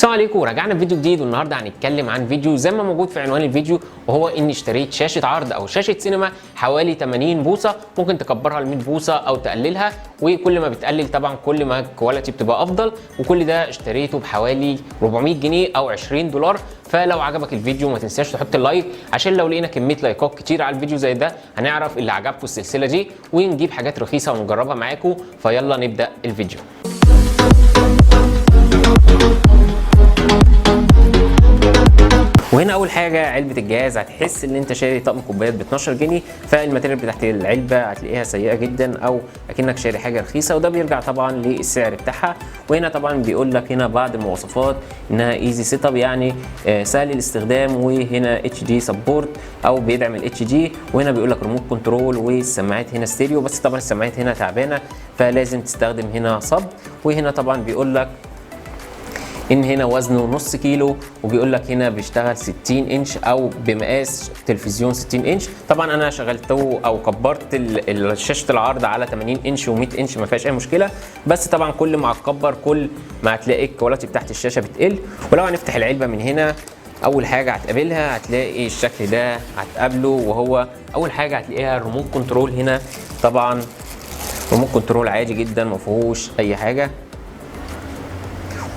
السلام عليكم، رجعنا بفيديو جديد والنهارده هنتكلم عن فيديو زي ما موجود في عنوان الفيديو، وهو اني اشتريت شاشه عرض او شاشه سينما حوالي 80 بوصه. ممكن تكبرها ل 100 بوصه او تقللها، وكل ما بتقلل طبعا كل ما الكواليتي بتبقى افضل. وكل ده اشتريته بحوالي 400 جنيه او 20 دولار. فلو عجبك الفيديو ما تنساش تحط اللايك، عشان لو لقينا كميه لايكات كتير على الفيديو زي ده هنعرف اللي عجبكم السلسله دي ونجيب حاجات رخيصه ونجربها معاكم. فيلا نبدا الفيديو. وهنا اول حاجه علبه الجهاز، هتحس ان انت شاري طقم كوبايات ب 12 جنيه. فالماتيريال بتاعت العلبه هتلاقيها سيئه جدا او اكنك شاري حاجه رخيصه، وده بيرجع طبعا للسعر بتاعها. وهنا طبعا بيقول لك هنا بعض المواصفات انها ايزي سيت اب، يعني سهل الاستخدام، وهنا اتش دي سبورت او بيدعم الاتش دي. وهنا بيقول لك ريموت كنترول، والسماعات هنا ستيريو، بس طبعا السماعات هنا تعبانه فلازم تستخدم هنا صب. وهنا طبعا بيقول لك ان هنا وزنه نص كيلو، وبيقول لك هنا بيشتغل 60 انش او بمقاس تلفزيون 60 انش. طبعا انا شغلته او كبرت شاشه العرض على 80 انش و100 انش، ما فيهاش اي مشكله. بس طبعا كل ما هتكبر كل ما هتلاقي الكواليتي بتاعت الشاشه بتقل. ولو هنفتح العلبه من هنا، اول حاجه هتقابلها هتلاقي الشكل ده هتقابله، وهو اول حاجه هتلاقيها الريموت كنترول. هنا طبعا ريموت كنترول عادي جدا ما فيهوش اي حاجه.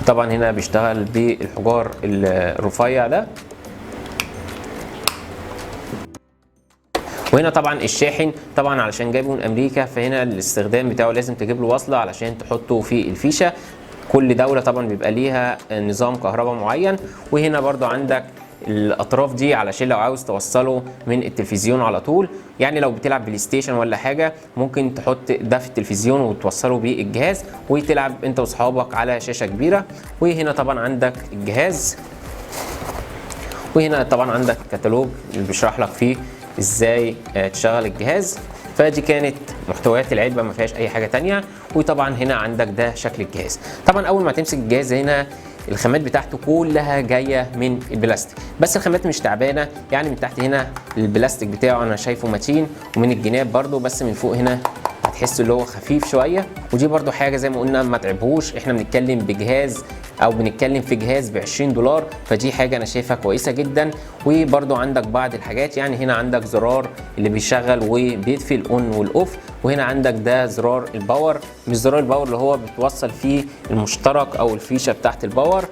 طبعا هنا بيشتغل بالحجار الرفيع ده. وهنا طبعا الشاحن، طبعا علشان جايبه من امريكا فهنا الاستخدام بتاعه لازم تجيب له وصله علشان تحطه في الفيشه. كل دوله طبعا بيبقى ليها نظام كهرباء معين. وهنا برضو عندك الاطراف دي علشان لو عاوز توصله من التلفزيون على طول، يعني لو بتلعب بلاي ستيشن ولا حاجه ممكن تحط ده في التلفزيون وتوصله بالجهاز وتلعب انت واصحابك على شاشه كبيره. وهنا طبعا عندك الجهاز، وهنا طبعا عندك كتالوج اللي بيشرح لك فيه ازاي تشغل الجهاز. فدي كانت محتويات العلبه، ما فيهاش اي حاجه تانية. وطبعا هنا عندك ده شكل الجهاز. طبعا اول ما تمسك الجهاز هنا الخامات بتاعته كلها جايه من البلاستيك، بس الخامات مش تعبانه، يعني من تحت هنا البلاستيك بتاعه انا شايفه متين، ومن الجناب برده، بس من فوق هنا هتحس اللي هو خفيف شويه. ودي برده حاجه زي ما قلنا ما تعبهوش، احنا بنتكلم بجهاز او بنتكلم في جهاز ب 20 دولار، فدي حاجه انا شايفها كويسه جدا. وبرده عندك بعض الحاجات، يعني هنا عندك زرار اللي بيشغل وبيطفي الاون والاوف. وهنا عندك ده زرار الباور، مش زرار الباور اللي هو بتوصل فيه المشترك او الفيشه بتاعت الباور.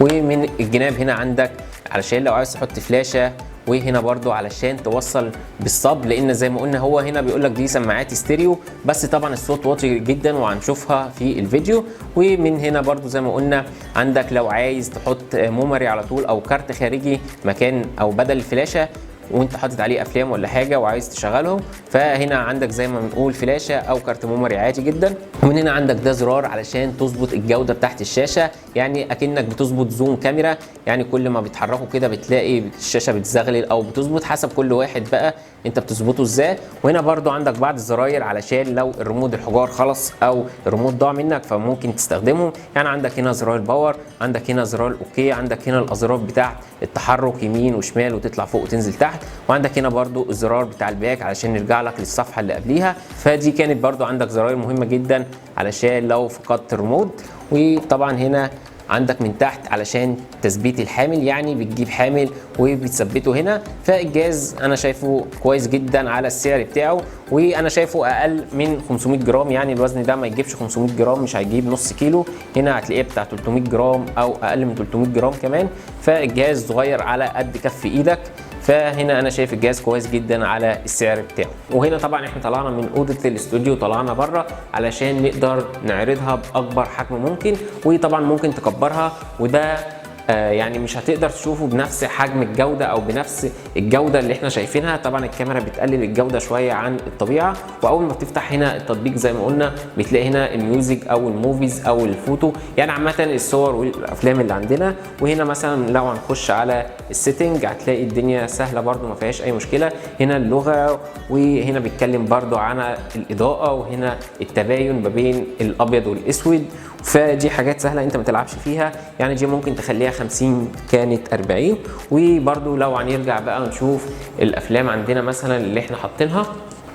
ومن الجناب هنا عندك علشان لو عايز تحط فلاشه، وهنا برضو علشان توصل بالصب، لان زي ما قلنا هو هنا بيقول لك دي سماعات ستيريو، بس طبعا الصوت واطي جدا وهنشوفها في الفيديو. ومن هنا برضو زي ما قلنا عندك لو عايز تحط ميموري على طول او كارت خارجي مكان او بدل الفلاشه وانت حاطط عليه افلام ولا حاجه وعايز تشغلهم، فهنا عندك زي ما بنقول فلاشه او كارت ميموري عادي جدا. ومن هنا عندك ده زرار علشان تظبط الجوده بتاعت الشاشه، يعني اكنك بتظبط زوم كاميرا، يعني كل ما بتحركه كده بتلاقي الشاشه بتزغلل او بتظبط، حسب كل واحد بقى انت بتظبطه ازاي. وهنا برضو عندك بعض الزراير علشان لو الريموت الحجار خلص او الريموت ضاع منك فممكن تستخدمهم، يعني عندك هنا زرار الباور، عندك هنا زرار الاوكي، عندك هنا الازرار بتاعت التحرك يمين وشمال وتطلع فوق وتنزل تحت، وعندك هنا برضو الزرار بتاع الباك علشان نرجع لك للصفحه اللي قبليها. فدي كانت برضو عندك زراير مهمه جدا علشان لو فقدت الريموت. وطبعا هنا عندك من تحت علشان تثبيت الحامل، يعني بتجيب حامل وبتثبته هنا. فالجهاز انا شايفه كويس جدا على السعر بتاعه، وانا شايفه اقل من 500 جرام، يعني الوزن ده ما يجيبش 500 جرام، مش هيجيب نص كيلو. هنا هتلاقيه بتاع 300 جرام او اقل من 300 جرام كمان. فالجهاز صغير على قد كف ايدك، فهنا انا شايف الجهاز كويس جدا على السعر بتاعه. وهنا طبعا احنا طلعنا من اوضه الاستوديو طلعنا بره علشان نقدر نعرضها باكبر حجم ممكن، وطبعا ممكن تكبرها، وده يعني مش هتقدر تشوفه بنفس حجم الجوده او بنفس الجوده اللي احنا شايفينها. طبعا الكاميرا بتقلل الجوده شويه عن الطبيعه. واول ما بتفتح هنا التطبيق زي ما قلنا بتلاقي هنا الميوزك او الموفيز او الفوتو، يعني عامه الصور والافلام اللي عندنا. وهنا مثلا لو هنخش على السيتنج هتلاقي الدنيا سهله برده ما فيهاش اي مشكله. هنا اللغه، وهنا بيتكلم برده عن الاضاءه، وهنا التباين ما بين الابيض والاسود. فدي حاجات سهله انت ما تلعبش فيها، يعني دي ممكن تخليها 50 كانت 40. وبرده لو هنرجع بقى نشوف الافلام عندنا مثلا اللي احنا حاطينها،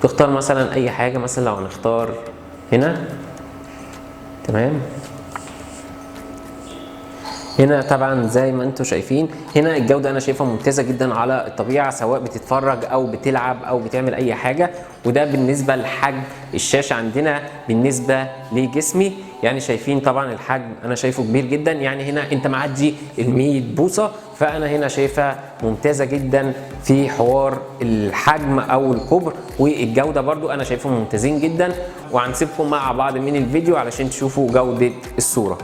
تختار مثلا اي حاجه، مثلا لو هنختار هنا تمام. هنا طبعا زي ما انتم شايفين هنا الجوده انا شايفها ممتازه جدا على الطبيعه، سواء بتتفرج او بتلعب او بتعمل اي حاجه. وده بالنسبه لحجم الشاشه عندنا بالنسبه لجسمي، يعني شايفين طبعا الحجم انا شايفه كبير جدا، يعني هنا انت معدي ال 100 بوصه، فانا هنا شايفها ممتازه جدا في حوار الحجم او الكبر، والجوده برضو انا شايفهم ممتازين جدا. وهنسيبكم مع بعض من الفيديو علشان تشوفوا جوده الصوره.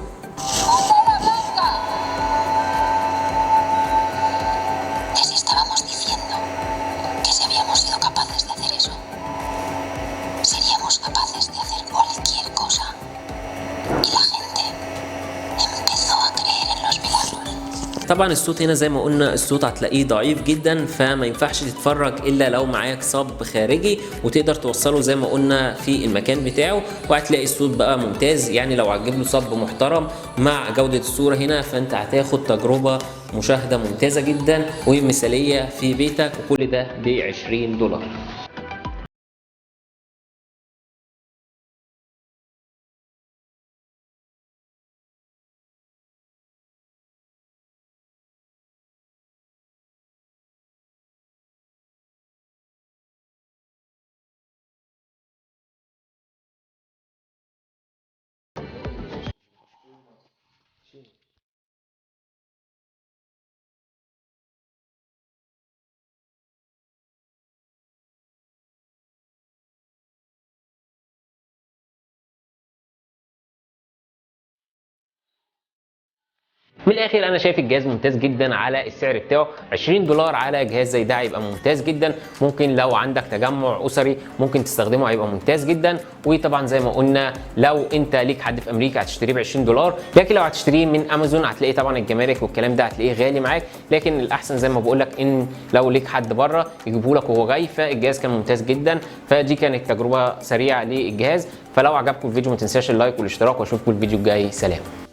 طبعا الصوت هنا زي ما قلنا الصوت هتلاقيه ضعيف جدا، فما ينفعش تتفرج الا لو معاك صب خارجي وتقدر توصله زي ما قلنا في المكان بتاعه، وهتلاقي الصوت بقى ممتاز. يعني لو هتجيب له صب محترم مع جودة الصورة هنا فانت هتاخد تجربة مشاهدة ممتازة جدا ومثالية في بيتك، وكل ده ب $20. من الاخر انا شايف الجهاز ممتاز جدا على السعر بتاعه. $20 على جهاز زي ده هيبقى ممتاز جدا. ممكن لو عندك تجمع اسري ممكن تستخدمه، هيبقى ممتاز جدا. وطبعا زي ما قلنا لو انت ليك حد في امريكا هتشتريه ب $20، لكن لو هتشتريه من امازون هتلاقي طبعا الجمارك والكلام ده هتلاقيه غالي معاك. لكن الاحسن زي ما بقول لك ان لو ليك حد بره يجيبه لك وهو جاي. فالجهاز كان ممتاز جدا. فدي كانت تجربه سريعه للجهاز. فلو عجبكم الفيديو ما تنساش اللايك والاشتراك، واشوفكم الفيديو الجاي. سلام.